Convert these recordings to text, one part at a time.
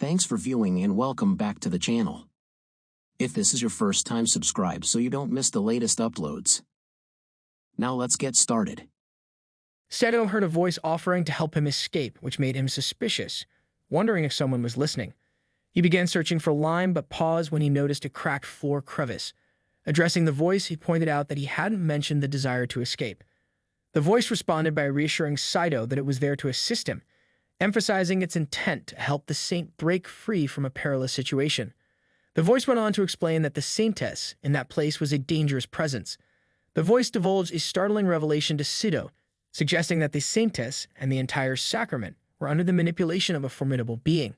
Thanks for viewing and welcome back to the channel. If this is your first time, subscribe so you don't miss the latest uploads. Now let's get started. Sido heard a voice offering to help him escape, which made him suspicious, wondering if someone was listening. He began searching for lime, but paused when he noticed a cracked floor crevice. Addressing the voice, he pointed out that he hadn't mentioned the desire to escape. The voice responded by reassuring Sido that it was there to assist him, emphasizing its intent to help the saint break free from a perilous situation. The voice went on to explain that the saintess in that place was a dangerous presence. The voice divulged a startling revelation to Sido, suggesting that the saintess and the entire sacrament were under the manipulation of a formidable being.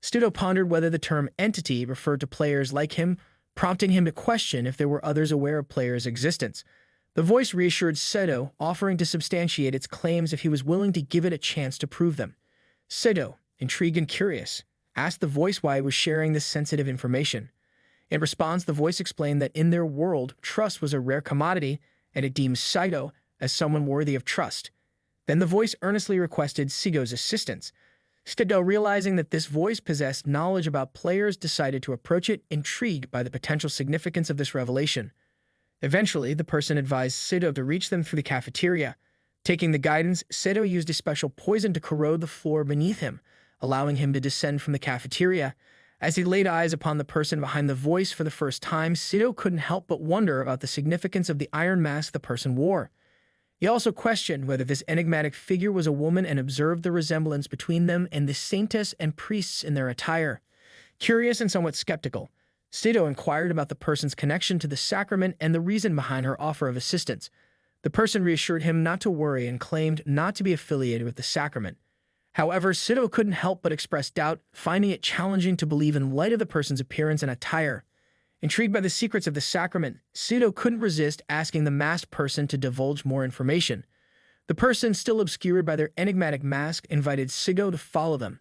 Sido pondered whether the term entity referred to players like him, prompting him to question if there were others aware of players' existence. The voice reassured Sido, offering to substantiate its claims if he was willing to give it a chance to prove them. Sido, intrigued and curious, asked the voice why it was sharing this sensitive information. In response, the voice explained that in their world, trust was a rare commodity, and it deemed Sido as someone worthy of trust. Then the voice earnestly requested Sido's assistance. Sido, realizing that this voice possessed knowledge about players, decided to approach it, intrigued by the potential significance of this revelation. Eventually, the person advised Sido to reach them through the cafeteria. Taking the guidance, Sido used a special poison to corrode the floor beneath him, allowing him to descend from the cafeteria. As he laid eyes upon the person behind the voice for the first time, Sido couldn't help but wonder about the significance of the iron mask the person wore. He also questioned whether this enigmatic figure was a woman and observed the resemblance between them and the saintess and priests in their attire. Curious and somewhat skeptical, Sido inquired about the person's connection to the sacrament and the reason behind her offer of assistance. The person reassured him not to worry and claimed not to be affiliated with the sacrament. However, Sido couldn't help but express doubt, finding it challenging to believe in light of the person's appearance and attire. Intrigued by the secrets of the sacrament, Sido couldn't resist asking the masked person to divulge more information. The person, still obscured by their enigmatic mask, invited Sido to follow them.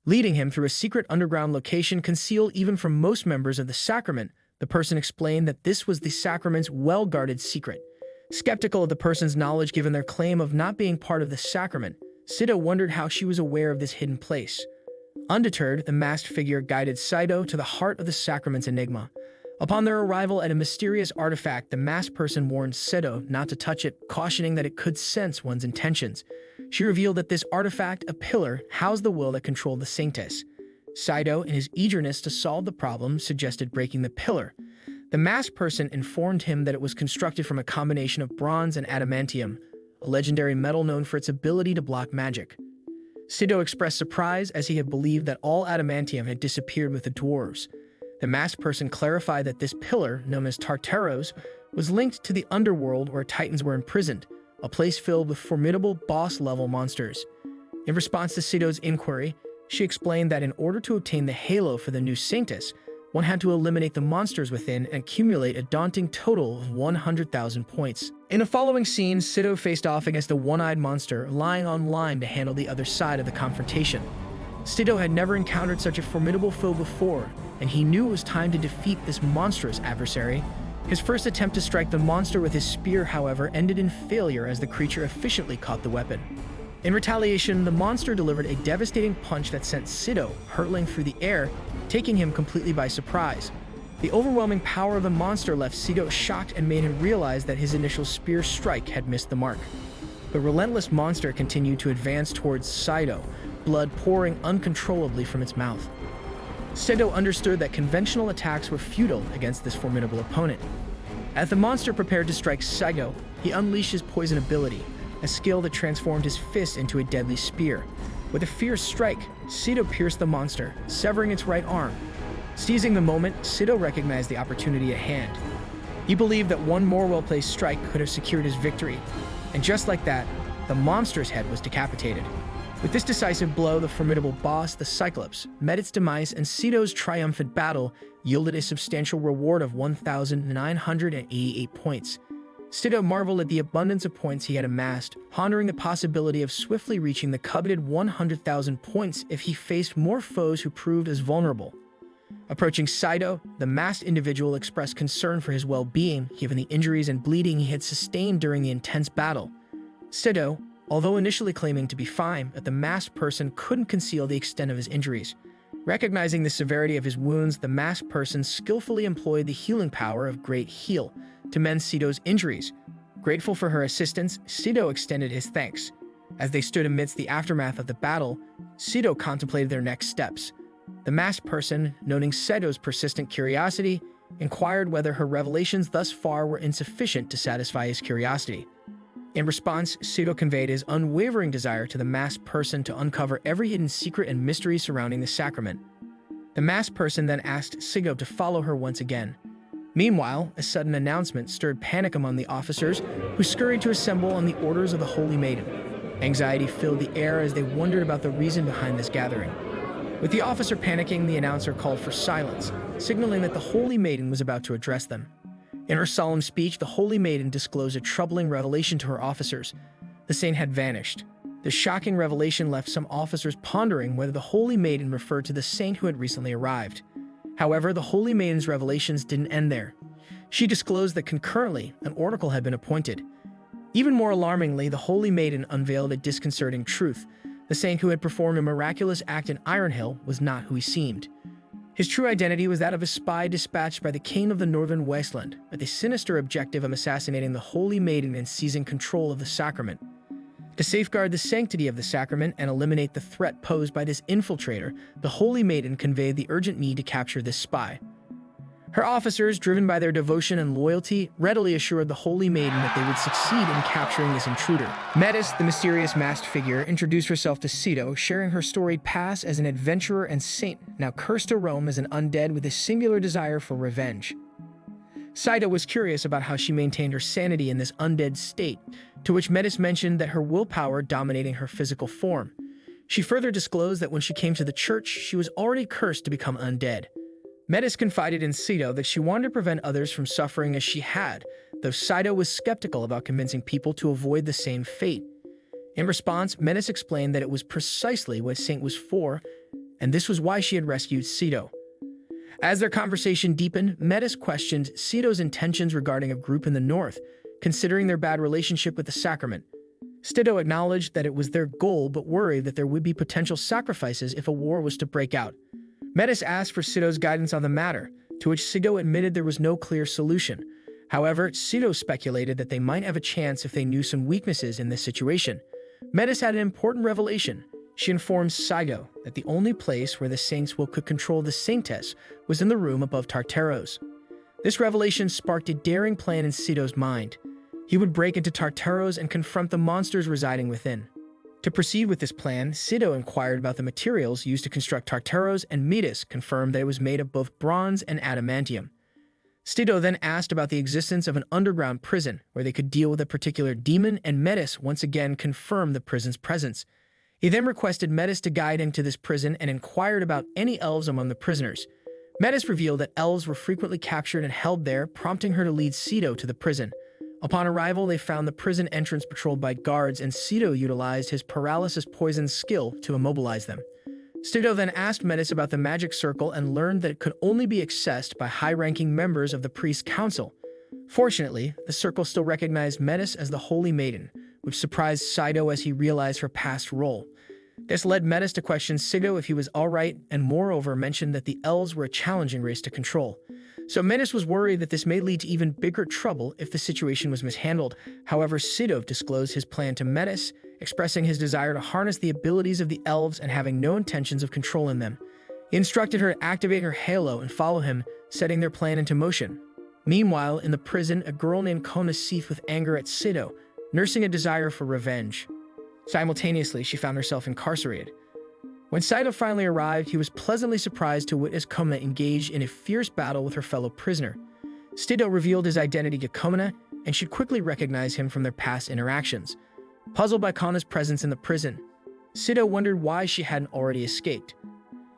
Leading him through a secret underground location concealed even from most members of the sacrament, the person explained that this was the sacrament's well-guarded secret. Skeptical of the person's knowledge given their claim of not being part of the sacrament, Sido wondered how she was aware of this hidden place. Undeterred, the masked figure guided Sido to the heart of the sacrament's enigma. Upon their arrival at a mysterious artifact, the masked person warned Sido not to touch it, cautioning that it could sense one's intentions. She revealed that this artifact, a pillar, housed the will that controlled the saintess. Sido, in his eagerness to solve the problem, suggested breaking the pillar. The masked person informed him that it was constructed from a combination of bronze and adamantium, a legendary metal known for its ability to block magic. Sido expressed surprise as he had believed that all adamantium had disappeared with the dwarves. The masked person clarified that this pillar, known as Tartaros, was linked to the underworld where titans were imprisoned, a place filled with formidable boss-level monsters. In response to Sido's inquiry, she explained that in order to obtain the halo for the new saintess, one had to eliminate the monsters within and accumulate a daunting total of 100,000 points. In the following scene, Sido faced off against a one-eyed monster lying on lime to handle the other side of the confrontation. Sido had never encountered such a formidable foe before, and he knew it was time to defeat this monstrous adversary. His first attempt to strike the monster with his spear, however, ended in failure as the creature efficiently caught the weapon. In retaliation, the monster delivered a devastating punch that sent Sido hurtling through the air, taking him completely by surprise. The overwhelming power of the monster left Sido shocked and made him realize that his initial spear strike had missed the mark. The relentless monster continued to advance towards Sido, blood pouring uncontrollably from its mouth. Sido understood that conventional attacks were futile against this formidable opponent. As the monster prepared to strike Sido, he unleashed his poison ability, a skill that transformed his fist into a deadly spear. With a fierce strike, Sido pierced the monster, severing its right arm. Seizing the moment, Sido recognized the opportunity at hand. He believed that one more well-placed strike could have secured his victory, and just like that, the monster's head was decapitated. With this decisive blow, the formidable boss, the Cyclops, met its demise, and Sido's triumphant battle yielded a substantial reward of 1,988 points. Sido marveled at the abundance of points he had amassed, pondering the possibility of swiftly reaching the coveted 100,000 points if he faced more foes who proved as vulnerable. Approaching Sido, the masked individual expressed concern for his well-being, given the injuries and bleeding he had sustained during the intense battle. Sido, although initially claiming to be fine, but the masked person couldn't conceal the extent of his injuries. Recognizing the severity of his wounds, the masked person skillfully employed the healing power of Great Heal to mend Sido's injuries. Grateful for her assistance, Sido extended his thanks. As they stood amidst the aftermath of the battle, Sido contemplated their next steps. The masked person, noting Sido's persistent curiosity, inquired whether her revelations thus far were insufficient to satisfy his curiosity. In response, Sido conveyed his unwavering desire to the masked person to uncover every hidden secret and mystery surrounding the sacrament. The masked person then asked Sido to follow her once again. Meanwhile, a sudden announcement stirred panic among the officers, who scurried to assemble on the orders of the Holy Maiden. Anxiety filled the air as they wondered about the reason behind this gathering. With the officer panicking, the announcer called for silence, signaling that the Holy Maiden was about to address them. In her solemn speech, the Holy Maiden disclosed a troubling revelation to her officers. The saint had vanished. The shocking revelation left some officers pondering whether the Holy Maiden referred to the saint who had recently arrived. However, the Holy Maiden's revelations didn't end there. She disclosed that concurrently, an oracle had been appointed. Even more alarmingly, the Holy Maiden unveiled a disconcerting truth. The saint who had performed a miraculous act in Iron Hill was not who he seemed. His true identity was that of a spy dispatched by the king of the northern wasteland, with the sinister objective of assassinating the Holy Maiden and seizing control of the sacrament. To safeguard the sanctity of the sacrament and eliminate the threat posed by this infiltrator, the Holy Maiden conveyed the urgent need to capture this spy. Her officers, driven by their devotion and loyalty, readily assured the Holy Maiden that they would succeed in capturing this intruder. Metis, the mysterious masked figure, introduced herself to Sido, sharing her storied past as an adventurer and saint, now cursed to roam as an undead with a singular desire for revenge. Sido was curious about how she maintained her sanity in this undead state, to which Metis mentioned that her willpower dominating her physical form. She further disclosed that when she came to the church, she was already cursed to become undead. Metis confided in Sido that she wanted to prevent others from suffering as she had, though Sido was skeptical about convincing people to avoid the same fate. In response, Metis explained that it was precisely what Saint was for, and this was why she had rescued Sido. As their conversation deepened, Metis questioned Sido's intentions regarding a group in the north, considering their bad relationship with the sacrament. Sido acknowledged that it was their goal, but worried that there would be potential sacrifices if a war was to break out. Metis asked for Sido's guidance on the matter, to which Sido admitted there was no clear solution. However, Sido speculated that they might have a chance if they knew some weaknesses in this situation. Metis had an important revelation. She informed Sido that the only place where the saint's could control the saintess was in the room above Tartaros. This revelation sparked a daring plan in Sido's mind. He would break into Tartaros and confront the monsters residing within. To proceed with this plan, Sido inquired about the materials used to construct Tartaros, and Metis confirmed that it was made of both bronze and adamantium. Sido then asked about the existence of an underground prison where they could deal with a particular demon, and Metis once again confirmed the prison's presence. He then requested Metis to guide him to this prison and inquired about any elves among the prisoners. Metis revealed that elves were frequently captured and held there, prompting her to lead Sido to the prison. Upon arrival, they found the prison entrance patrolled by guards, and Sido utilized his paralysis poison skill to immobilize them. Sido then asked Metis about the magic circle and learned that it could only be accessed by high-ranking members of the priest's council. Fortunately, the circle still recognized Metis as the Holy Maiden, which surprised Sido as he realized her past role. This led Metis to question Sido if he was alright, and moreover mentioned that the elves were a challenging race to control. So Metis was worried that this may lead to even bigger trouble if the situation was mishandled. However, Sido disclosed his plan to Metis, expressing his desire to harness the abilities of the elves and having no intentions of controlling them. He instructed her to activate her halo and follow him, setting their plan into motion. Meanwhile, in the prison, a girl named Kona seethed with anger at Sido, nursing a desire for revenge. Simultaneously, she found herself incarcerated. When Sido finally arrived, he was pleasantly surprised to witness Kona engaged in a fierce battle with her fellow prisoner. Sido revealed his identity to Kona, and she'd quickly recognize him from their past interactions. Puzzled by Kona's presence in the prison, Sido wondered why she hadn't already escaped.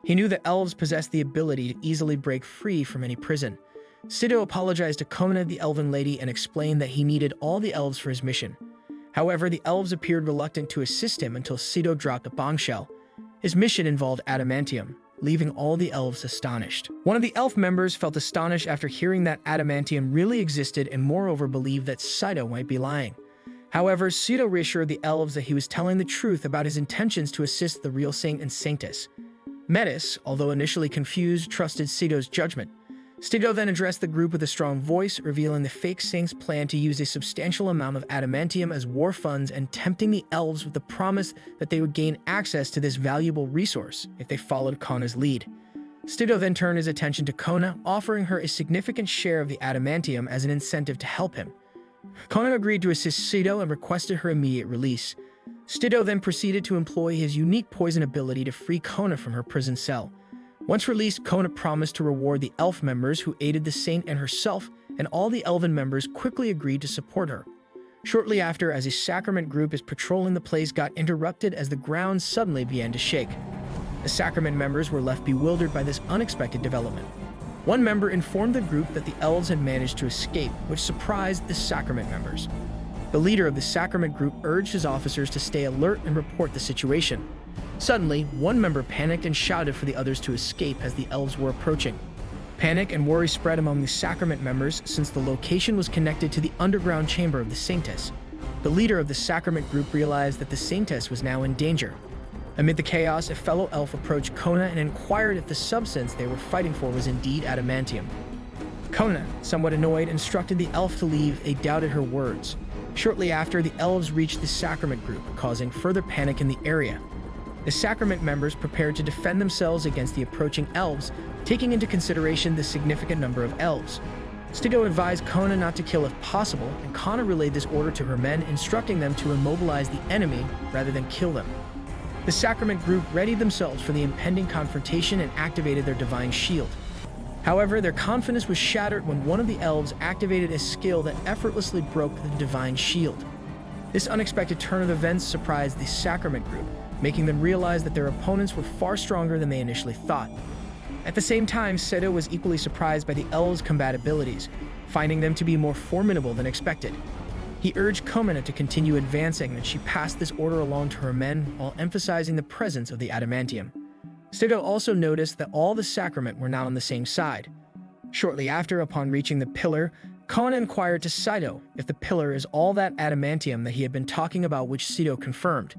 He knew that elves possessed the ability to easily break free from any prison. Sido apologized to Kona, the elven lady, and explained that he needed all the elves for his mission. However, the elves appeared reluctant to assist him until Sido dropped a bombshell. His mission involved adamantium, leaving all the elves astonished. One of the elf members felt astonished after hearing that adamantium really existed and moreover believed that Sido might be lying. However, Sido reassured the elves that he was telling the truth about his intentions to assist the real saint and saintess. Metis, although initially confused, trusted Sido's judgment. Sido then addressed the group with a strong voice, revealing the fake saint's plan to use a substantial amount of adamantium as war funds and tempting the elves with the promise that they would gain access to this valuable resource if they followed Kona's lead. Sido then turned his attention to Kona, offering her a significant share of the adamantium as an incentive to help him. Kona agreed to assist Sido and requested her immediate release. Sido then proceeded to employ his unique poison ability to free Kona from her prison cell. Once released, Kona promised to reward the elf members who aided the saint and herself, and all the elven members quickly agreed to support her. Shortly after, as a sacrament group is patrolling the place got interrupted as the ground suddenly began to shake. The sacrament members were left bewildered by this unexpected development. One member informed the group that the elves had managed to escape, which surprised the sacrament members. The leader of the sacrament group urged his officers to stay alert and report the situation. Suddenly, one member panicked and shouted for the others to escape as the elves were approaching. Panic and worry spread among the sacrament members since the location was connected to the underground chamber of the saintess. The leader of the sacrament group realized that the saintess was now in danger. Amid the chaos, a fellow elf approached Kona and inquired if the substance they were fighting for was indeed adamantium. Kona, somewhat annoyed, instructed the elf to leave. They doubted her words. Shortly after, the elves reached the sacrament group, causing further panic in the area. The sacrament members prepared to defend themselves against the approaching elves, taking into consideration the significant number of elves. Sido advised Kona not to kill if possible, and Kona relayed this order to her men, instructing them to immobilize the enemy rather than kill them. The sacrament group readied themselves for the impending confrontation and activated their divine shield. However, their confidence was shattered when one of the elves activated a skill that effortlessly broke the divine shield. This unexpected turn of events surprised the sacrament group, making them realize that their opponents were far stronger than they initially thought. At the same time, Sido was equally surprised by the elves' combat abilities, finding them to be more formidable than expected. He urged Kona to continue advancing, and she passed this order along to her men while emphasizing the presence of the adamantium. Sido also noticed that all the sacrament were now on the same side. Shortly after, upon reaching the pillar, Kona inquired to Sido if the pillar is all that adamantium that he had been talking about, which Sido confirmed.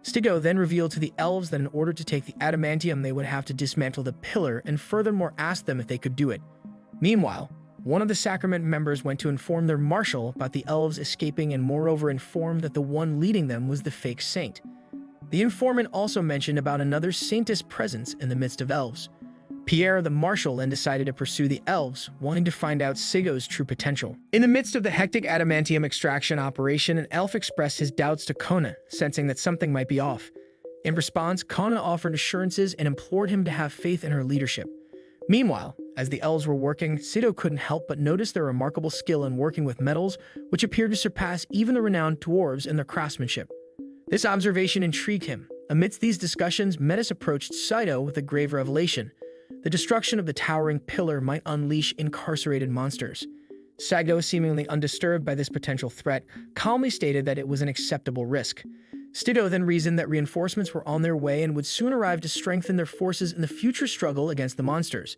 Sido then revealed to the elves that in order to take the adamantium, they would have to dismantle the pillar, and furthermore asked them if they could do it. Meanwhile, one of the sacrament members went to inform their marshal about the elves escaping and moreover informed that the one leading them was the fake saint. The informant also mentioned about another saintess presence in the midst of elves. Pierre, the marshal, then decided to pursue the elves, wanting to find out Sido's true potential. In the midst of the hectic adamantium extraction operation, an elf expressed his doubts to Kona, sensing that something might be off. In response, Kona offered assurances and implored him to have faith in her leadership. Meanwhile, as the elves were working, Sido couldn't help but notice their remarkable skill in working with metals, which appeared to surpass even the renowned dwarves in their craftsmanship. This observation intrigued him. Amidst these discussions, Metis approached Sido with a grave revelation. The destruction of the towering pillar might unleash incarcerated monsters. Sido, seemingly undisturbed by this potential threat, calmly stated that it was an acceptable risk. Sido then reasoned that reinforcements were on their way and would soon arrive to strengthen their forces in the future struggle against the monsters.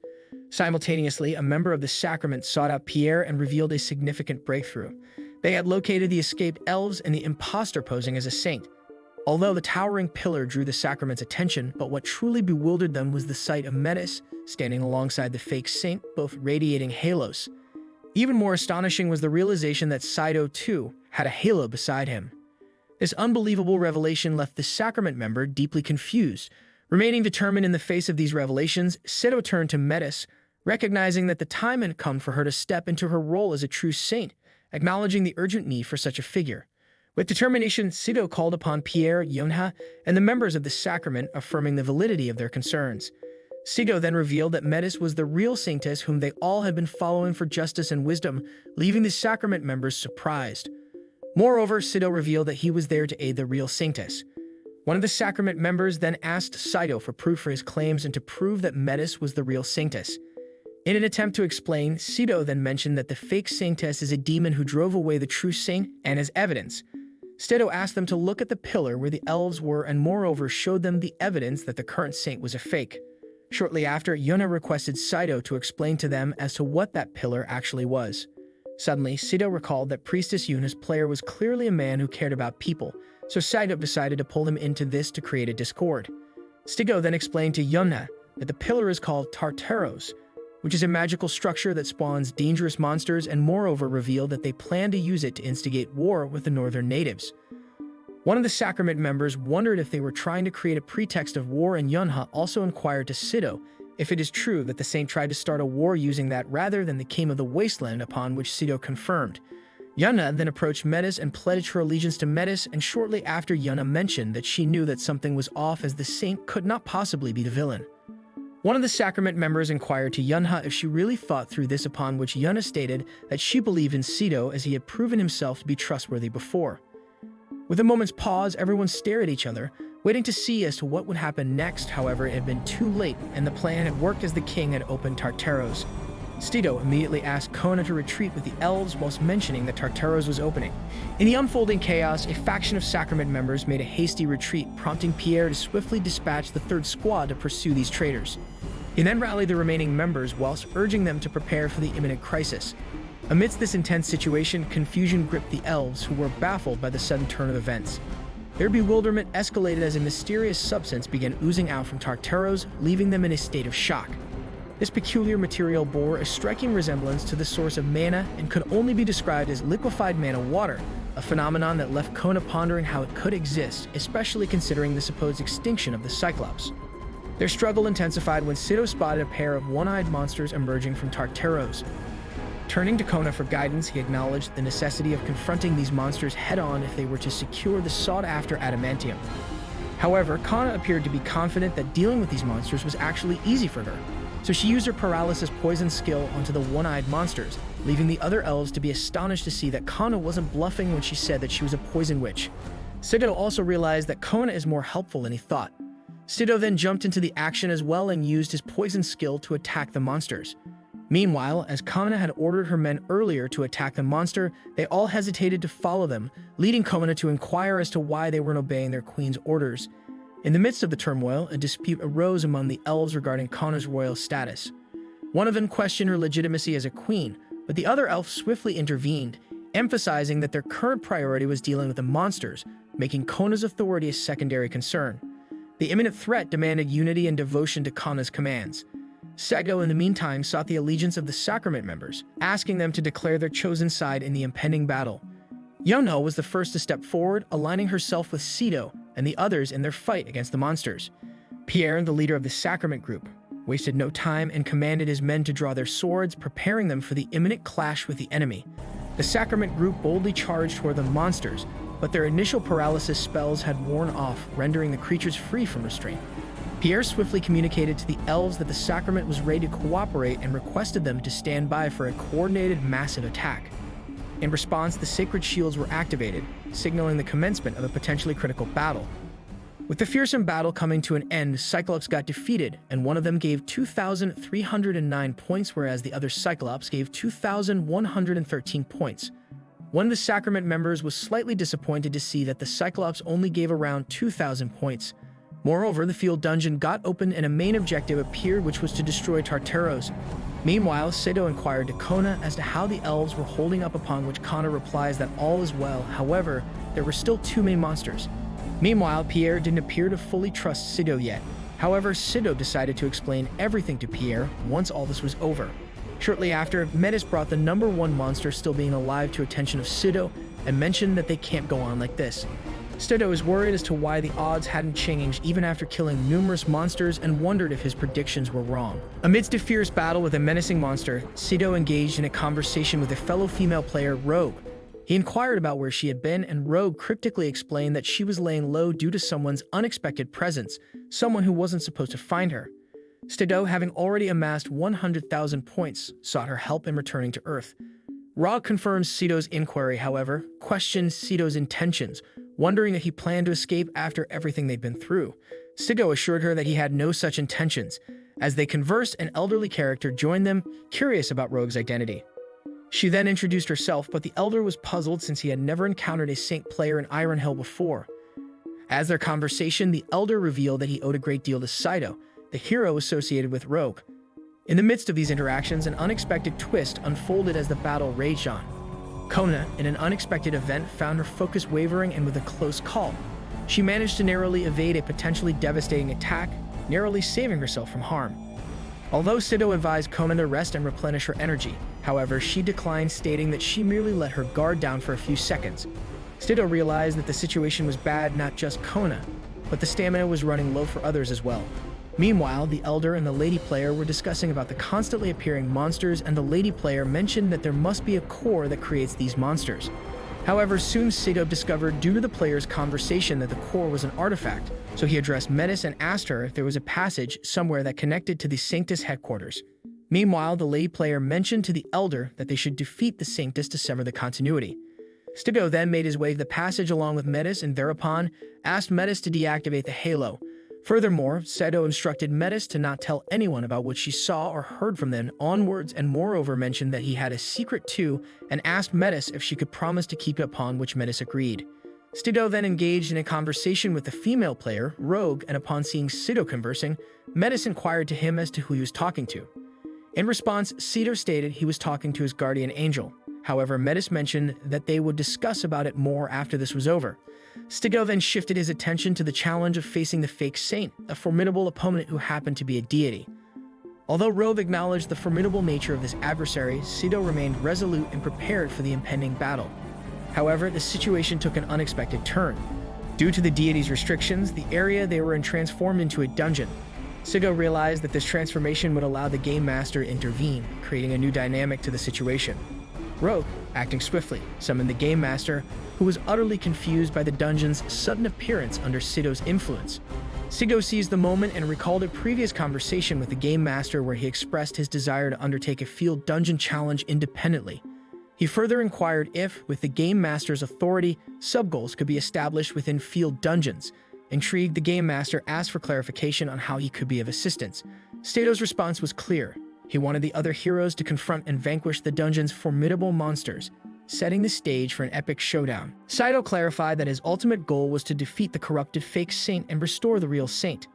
Simultaneously, a member of the sacrament sought out Pierre and revealed a significant breakthrough. They had located the escaped elves and the imposter posing as a saint. Although the towering pillar drew the sacrament's attention, but what truly bewildered them was the sight of Metis standing alongside the fake saint, both radiating halos. Even more astonishing was the realization that Sido, too, had a halo beside him. This unbelievable revelation left the sacrament member deeply confused. Remaining determined in the face of these revelations, Sido turned to Metis, recognizing that the time had come for her to step into her role as a true saint, acknowledging the urgent need for such a figure. With determination, Sido called upon Pierre, Yonha, and the members of the sacrament, affirming the validity of their concerns. Sido then revealed that Metis was the real saintess whom they all had been following for justice and wisdom, leaving the sacrament members surprised. Moreover, Sido revealed that he was there to aid the real saintess. One of the sacrament members then asked Sido for proof for his claims and to prove that Metis was the real saintess. In an attempt to explain, Sido then mentioned that the fake saintess is a demon who drove away the true saint, and as evidence, Sido asked them to look at the pillar where the elves were and moreover showed them the evidence that the current saint was a fake. Shortly after, Yuna requested Sido to explain to them as to what that pillar actually was. Suddenly, Sido recalled that Priestess Yuna's player was clearly a man who cared about people, so Sido decided to pull him into this to create a discord. Sido then explained to Yuna that the pillar is called Tartaros, which is a magical structure that spawns dangerous monsters, and moreover reveal that they plan to use it to instigate war with the northern natives. One of the sacrament members wondered if they were trying to create a pretext of war, and Yunha also inquired to Sido if it is true that the saint tried to start a war using that rather than the king of the wasteland, upon which Sido confirmed. Yunha then approached Metis and pledged her allegiance to Metis, and shortly after Yunha mentioned that she knew that something was off, as the saint could not possibly be the villain. One of the sacrament members inquired to Yunha if she really thought through this, upon which Yunha stated that she believed in Sido as he had proven himself to be trustworthy before. With a moment's pause, everyone stared at each other, waiting to see as to what would happen next. However, it had been too late, and the plan had worked as the king had opened Tartaros. Sido immediately asked Kona to retreat with the elves whilst mentioning that Tartaros was opening. In the unfolding chaos, a faction of sacrament members made a hasty retreat, prompting Pierre to swiftly dispatch the third squad to pursue these traitors. He then rallied the remaining members whilst urging them to prepare for the imminent crisis. Amidst this intense situation, confusion gripped the elves, who were baffled by the sudden turn of events. Their bewilderment escalated as a mysterious substance began oozing out from Tartaros, leaving them in a state of shock. This peculiar material bore a striking resemblance to the source of mana and could only be described as liquefied mana water, a phenomenon that left Kona pondering how it could exist, especially considering the supposed extinction of the Cyclops. Their struggle intensified when Sido spotted a pair of one-eyed monsters emerging from Tartaros. Turning to Kona for guidance, he acknowledged the necessity of confronting these monsters head-on if they were to secure the sought-after adamantium. However, Kona appeared to be confident that dealing with these monsters was actually easy for her, so she used her paralysis poison skill onto the one-eyed monsters, leaving the other elves to be astonished to see that Kona wasn't bluffing when she said that she was a poison witch. Sido also realized that Kona is more helpful than he thought. Sido then jumped into the action as well and used his poison skill to attack the monsters. Meanwhile, as Kona had ordered her men earlier to attack the monster, they all hesitated to follow them, leading Kona to inquire as to why they weren't obeying their queen's orders. In the midst of the turmoil, a dispute arose among the elves regarding Kona's royal status. One of them questioned her legitimacy as a queen, but the other elf swiftly intervened, emphasizing that their current priority was dealing with the monsters, making Kona's authority a secondary concern. The imminent threat demanded unity and devotion to Kona's commands. Sido, in the meantime, sought the allegiance of the sacrament members, asking them to declare their chosen side in the impending battle. Yunha was the first to step forward, aligning herself with Sido and the others in their fight against the monsters. Pierre, the leader of the sacrament group, wasted no time and commanded his men to draw their swords, preparing them for the imminent clash with the enemy. The sacrament group boldly charged toward the monsters, but their initial paralysis spells had worn off, rendering the creatures free from restraint. Pierre swiftly communicated to the elves that the sacrament was ready to cooperate and requested them to stand by for a coordinated massive attack. In response, the sacred shields were activated, signaling the commencement of a potentially critical battle. With the fearsome battle coming to an end, Cyclops got defeated, and one of them gave 2,309 points, whereas the other Cyclops gave 2,113 points. One of the sacrament members was slightly disappointed to see that the Cyclops only gave around 2,000 points. Moreover, the field dungeon got open and a main objective appeared, which was to destroy Tartaros. Meanwhile, Sido inquired to Kona as to how the elves were holding up, upon which Kona replies that all is well. However, there were still two main monsters. Meanwhile, Pierre didn't appear to fully trust Sido yet. However, Sido decided to explain everything to Pierre once all this was over. Shortly after, Metis brought the number one monster still being alive to attention of Sido and mentioned that they can't go on like this. Sido is worried as to why the odds hadn't changed even after killing numerous monsters and wondered if his predictions were wrong. Amidst a fierce battle with a menacing monster, Sido engaged in a conversation with a fellow female player, Rogue. He inquired about where she had been, and Rogue cryptically explained that she was laying low due to someone's unexpected presence, someone who wasn't supposed to find her. Sido, having already amassed 100,000 points, sought her help in returning to Earth. Rogue confirms Sido's inquiry, however, questioned Sido's intentions, wondering if he planned to escape after everything they'd been through. Sido assured her that he had no such intentions. As they conversed, an elderly character joined them, curious about Rogue's identity. She then introduced herself, but the elder was puzzled since he had never encountered a Saint player in Iron Hill before. As their conversation, the elder revealed that he owed a great deal to Sido, the hero associated with Rogue. In the midst of these interactions, an unexpected twist unfolded as the battle raged on. Kona, in an unexpected event, found her focus wavering, and with a close call, she managed to narrowly evade a potentially devastating attack, narrowly saving herself from harm. Although Sido advised Kona to rest and replenish her energy, however, she declined, stating that she merely let her guard down for a few seconds. Sido realized that the situation was bad, not just Kona, but the stamina was running low for others as well. Meanwhile, the Elder and the Lady Player were discussing about the constantly appearing monsters, and the Lady Player mentioned that there must be a core that creates these monsters. However, soon Sido discovered due to the player's conversation that the core was an artifact, so he addressed Metis and asked her if there was a passage somewhere that connected to the Sanctus headquarters. Meanwhile, the Lady Player mentioned to the Elder that they should defeat the Sanctus to sever the continuity. Sido then made his way to the passage along with Metis and thereupon asked Metis to deactivate the halo. Furthermore, Sido instructed Metis to not tell anyone about what she saw or heard from then onwards, and moreover mentioned that he had a secret too and asked Metis if she could promise to keep it, upon which Metis agreed. Sido then engaged in a conversation with the female player, Rogue, and upon seeing Sido conversing, Metis inquired to him as to who he was talking to. In response, Sido stated he was talking to his guardian angel. However, Metis mentioned that they would discuss about it more after this was over. Sido then shifted his attention to the challenge of facing the fake saint, a formidable opponent who happened to be a deity. Although Rogue acknowledged the formidable nature of this adversary, Sido remained resolute and prepared for the impending battle. However, the situation took an unexpected turn. Due to the deity's restrictions, the area they were in transformed into a dungeon. Sido realized that this transformation would allow the Game Master to intervene, creating a new dynamic to the situation. Rogue, acting swiftly, summoned the Game Master, who was utterly confused by the dungeon's sudden appearance under Sido's influence. Sido seized the moment and recalled a previous conversation with the Game Master where he expressed his desire to undertake a field dungeon challenge independently. He further inquired if, with the Game Master's authority, sub-goals could be established within field dungeons. Intrigued, the Game Master asked for clarification on how he could be of assistance. Sido's response was clear. He wanted the other heroes to confront and vanquish the dungeon's formidable monsters, setting the stage for an epic showdown. Sido clarified that his ultimate goal was to defeat the corrupted fake saint and restore the real saint.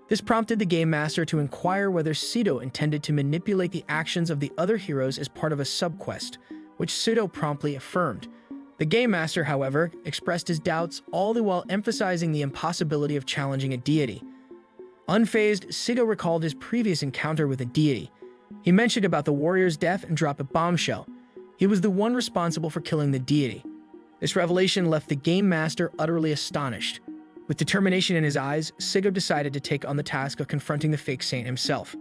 This prompted the Game Master to inquire whether Sido intended to manipulate the actions of the other heroes as part of a sub-quest, which Sido promptly affirmed. The Game Master, however, expressed his doubts, all the while emphasizing the impossibility of challenging a deity. Unfazed, Sido recalled his previous encounter with a deity. He mentioned about the warrior's death and dropped a bombshell. He was the one responsible for killing the deity. This revelation left the Game Master utterly astonished. With determination in his eyes, Sido decided to take on the task of confronting the fake saint himself.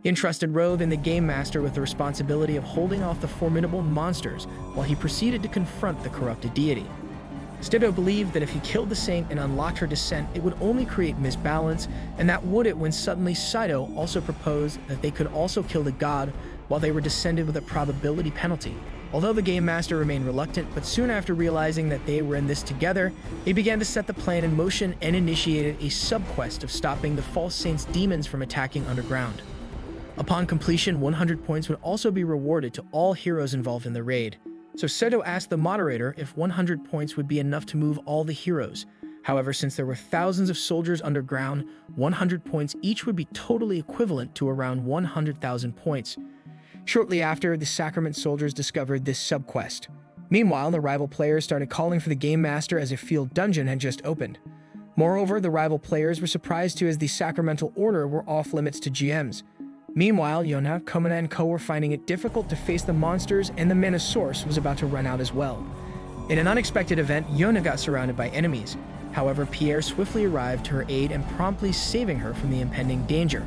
He entrusted Rogue and the Game Master with the responsibility of holding off the formidable monsters while he proceeded to confront the corrupted deity. Sido believed that if he killed the saint and unlocked her descent, it would only create misbalance, and that would it when suddenly Sido also proposed that they could also kill the god while they were descended with a probability penalty. Although the Game Master remained reluctant, but soon after realizing that they were in this together, he began to set the plan in motion and initiated a sub-quest of stopping the false saint's demons from attacking underground. Upon completion, 100 points would also be rewarded to all heroes involved in the raid. So Sido asked the moderator if 100 points would be enough to move all the heroes. However, since there were thousands of soldiers underground, 100 points each would be totally equivalent to around 100,000 points. Shortly after, the Sacrament soldiers discovered this sub-quest. Meanwhile, the rival players started calling for the Game Master as a field dungeon had just opened. Moreover, the rival players were surprised too, as the Sacramental Order were off-limits to GMs. Meanwhile, Yona, Komuna, and Co. were finding it difficult to face the monsters, and the mana source was about to run out as well. In an unexpected event, Yona got surrounded by enemies. However, Pierre swiftly arrived to her aid and promptly saving her from the impending danger.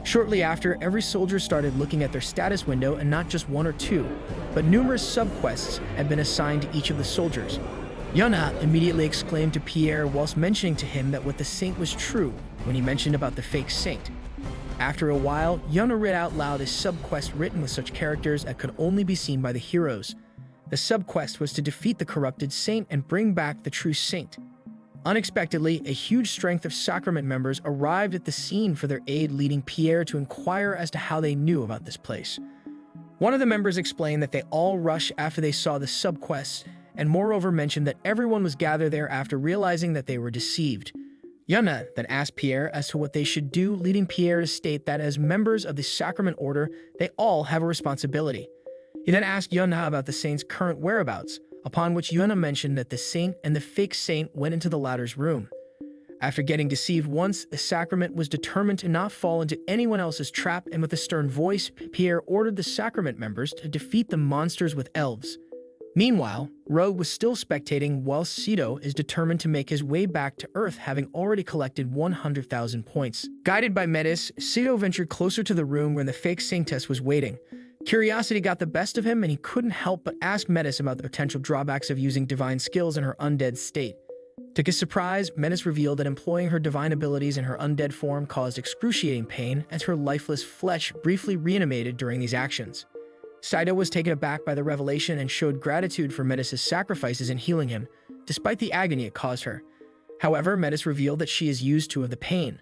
Shortly after, every soldier started looking at their status window, and not just one or two, but numerous sub-quests had been assigned to each of the soldiers. Yona immediately exclaimed to Pierre whilst mentioning to him that what the saint was true when he mentioned about the fake saint. After a while, Yona read out loud a sub-quest written with such characters that could only be seen by the heroes. The sub-quest was to defeat the corrupted saint and bring back the true saint. Unexpectedly, a huge strength of Sacrament members arrived at the scene for their aid, leading Pierre to inquire as to how they knew about this place. One of the members explained that they all rushed after they saw the sub-quests, and moreover mentioned that everyone was gathered there after realizing that they were deceived. Yuna then asked Pierre as to what they should do, leading Pierre to state that as members of the Sacrament Order, they all have a responsibility. He then asked Yuna about the saint's current whereabouts, upon which Yuna mentioned that the saint and the fake saint went into the latter's room. After getting deceived once, the sacrament was determined to not fall into anyone else's trap, and with a stern voice, Pierre ordered the sacrament members to defeat the monsters with elves. Meanwhile, Rogue was still spectating while Sido is determined to make his way back to Earth, having already collected 100,000 points. Guided by Metis, Sido ventured closer to the room where the fake saintess was waiting. Curiosity got the best of him, and he couldn't help but ask Metis about the potential drawbacks of using divine skills in her undead state. To his surprise, Metis revealed that employing her divine abilities in her undead form caused excruciating pain, as her lifeless flesh briefly reanimated during these actions. Sido was taken aback by the revelation and showed gratitude for Metis' sacrifices in healing him, despite the agony it caused her. However, Metis revealed that she is used to of the pain.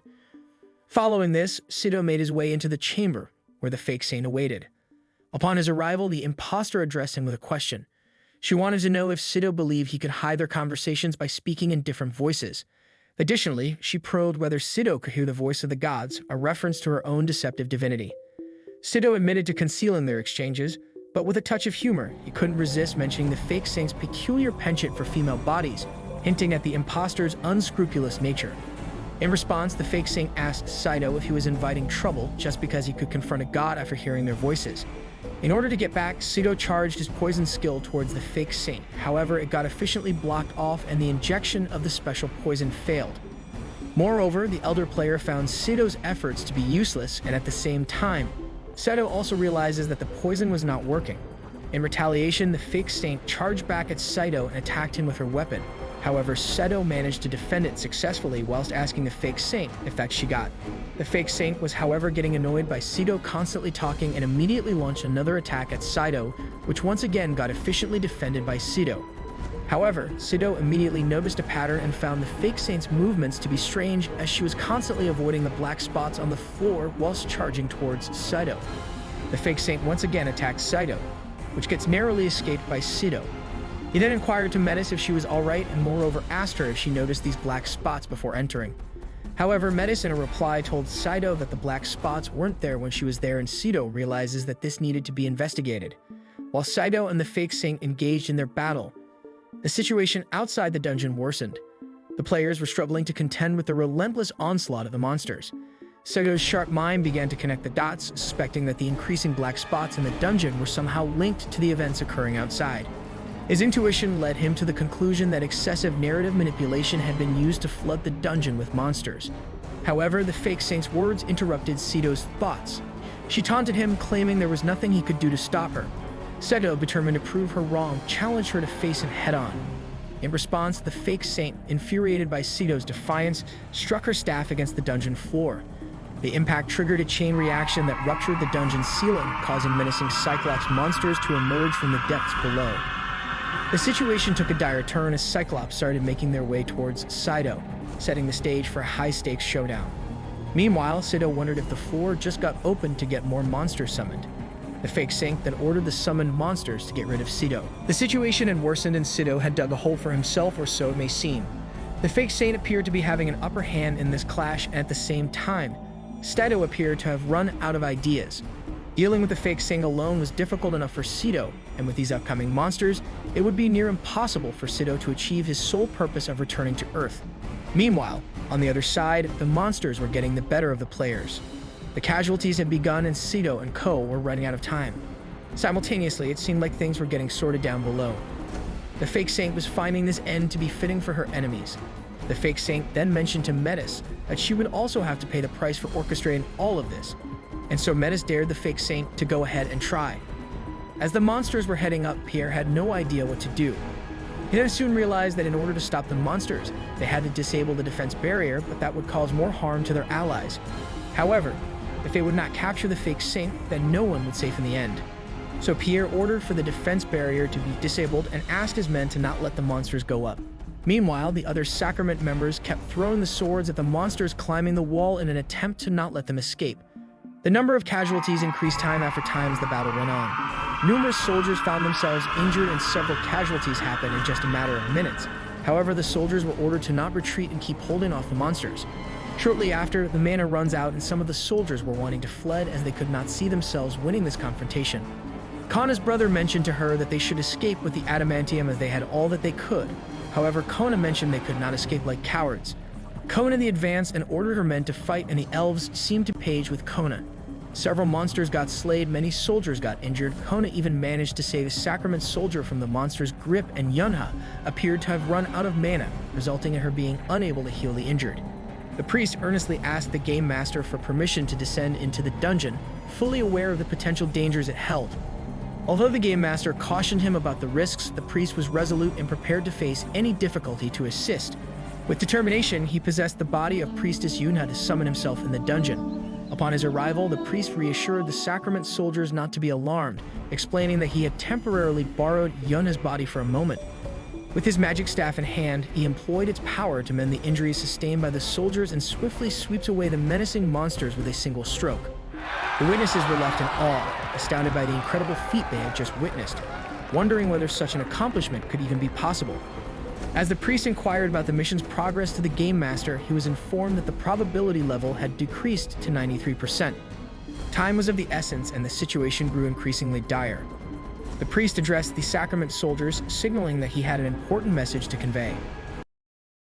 Following this, Sido made his way into the chamber where the fake saint awaited. Upon his arrival, the imposter addressed him with a question. She wanted to know if Sido believed he could hide their conversations by speaking in different voices. Additionally, she probed whether Sido could hear the voice of the gods, a reference to her own deceptive divinity. Sido admitted to concealing their exchanges, but with a touch of humor, he couldn't resist mentioning the fake saint's peculiar penchant for female bodies, hinting at the imposter's unscrupulous nature. In response, the fake saint asked Sido if he was inviting trouble just because he could confront a god after hearing their voices. In order to get back, Sido charged his poison skill towards the fake saint. However, it got efficiently blocked off and the injection of the special poison failed. Moreover, the elder player found Sido's efforts to be useless, and at the same time, Sido also realizes that the poison was not working. In retaliation, the fake saint charged back at Sido and attacked him with her weapon. However, Sido managed to defend it successfully whilst asking the fake saint if that she got. The fake saint was, however, getting annoyed by Sido constantly talking and immediately launched another attack at Sido, which once again got efficiently defended by Sido. However, Sido immediately noticed a pattern and found the fake saint's movements to be strange, as she was constantly avoiding the black spots on the floor whilst charging towards Sido. The fake saint once again attacked Sido, which gets narrowly escaped by Sido. He then inquired to Metis if she was alright, and moreover asked her if she noticed these black spots before entering. However, Metis in a reply told Sido that the black spots weren't there when she was there, and Sido realizes that this needed to be investigated. While Sido and the fake saint engaged in their battle, the situation outside the dungeon worsened. The players were struggling to contend with the relentless onslaught of the monsters. Sido's sharp mind began to connect the dots, suspecting that the increasing black spots in the dungeon were somehow linked to the events occurring outside. His intuition led him to the conclusion that excessive narrative manipulation had been used to flood the dungeon with monsters. However, the fake saint's words interrupted Sido's thoughts. She taunted him, claiming there was nothing he could do to stop her. Sido, determined to prove her wrong, challenged her to face him head-on. In response, the fake saint, infuriated by Sido's defiance, struck her staff against the dungeon floor. The impact triggered a chain reaction that ruptured the dungeon's ceiling, causing menacing Cyclops monsters to emerge from the depths below. The situation took a dire turn as Cyclops started making their way towards Sido, setting the stage for a high-stakes showdown. Meanwhile, Sido wondered if the floor just got opened to get more monsters summoned. The fake saint then ordered the summoned monsters to get rid of Sido. The situation had worsened and Sido had dug a hole for himself, or so it may seem. The fake saint appeared to be having an upper hand in this clash, and at the same time, Sido appeared to have run out of ideas. Dealing with the fake saint alone was difficult enough for Sido, and with these upcoming monsters, it would be near impossible for Sido to achieve his sole purpose of returning to Earth. Meanwhile, on the other side, the monsters were getting the better of the players. The casualties had begun and Sido and Co. were running out of time. Simultaneously, it seemed like things were getting sorted down below. The fake saint was finding this end to be fitting for her enemies. The fake saint then mentioned to Metis that she would also have to pay the price for orchestrating all of this, and so Metis dared the fake saint to go ahead and try. As the monsters were heading up, Pierre had no idea what to do. He then soon realized that in order to stop the monsters, they had to disable the defense barrier, but that would cause more harm to their allies. However, if they would not capture the fake saint, then no one would save in the end. So Pierre ordered for the defense barrier to be disabled and asked his men to not let the monsters go up. Meanwhile, the other sacrament members kept throwing the swords at the monsters climbing the wall in an attempt to not let them escape. The number of casualties increased time after time as the battle went on. Numerous soldiers found themselves injured and several casualties happened in just a matter of minutes. However, the soldiers were ordered to not retreat and keep holding off the monsters. Shortly after, the mana runs out and some of the soldiers were wanting to fled as they could not see themselves winning this confrontation. Kana's brother mentioned to her that they should escape with the adamantium as they had all that they could. However, Kona mentioned they could not escape like cowards. Kona the advanced and ordered her men to fight, and the elves seemed to page with Kona. Several monsters got slayed, many soldiers got injured. Kona even managed to save a sacrament soldier from the monster's grip, and Yunha appeared to have run out of mana, resulting in her being unable to heal the injured. The priest earnestly asked the game master for permission to descend into the dungeon, fully aware of the potential dangers it held. Although the game master cautioned him about the risks, the priest was resolute and prepared to face any difficulty to assist. With determination, he possessed the body of priestess Yunha to summon himself in the dungeon. Upon his arrival, the priest reassured the sacrament soldiers not to be alarmed, explaining that he had temporarily borrowed Yunha's body for a moment. With his magic staff in hand, he employed its power to mend the injuries sustained by the soldiers and swiftly sweeps away the menacing monsters with a single stroke. The witnesses were left in awe, astounded by the incredible feat they had just witnessed, wondering whether such an accomplishment could even be possible. As the priest inquired about the mission's progress to the game master, he was informed that the probability level had decreased to 93%. Time was of the essence, and the situation grew increasingly dire. The priest addressed the sacrament soldiers, signaling that he had an important message to convey.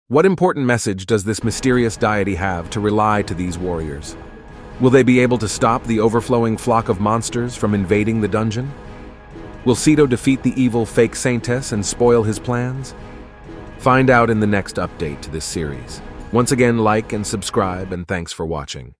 What important message does this mysterious deity have to rely to these warriors? Will they be able to stop the overflowing flock of monsters from invading the dungeon? Will Sido defeat the evil fake saintess and spoil his plans? Find out in the next update to this series. Once again, like and subscribe, and thanks for watching.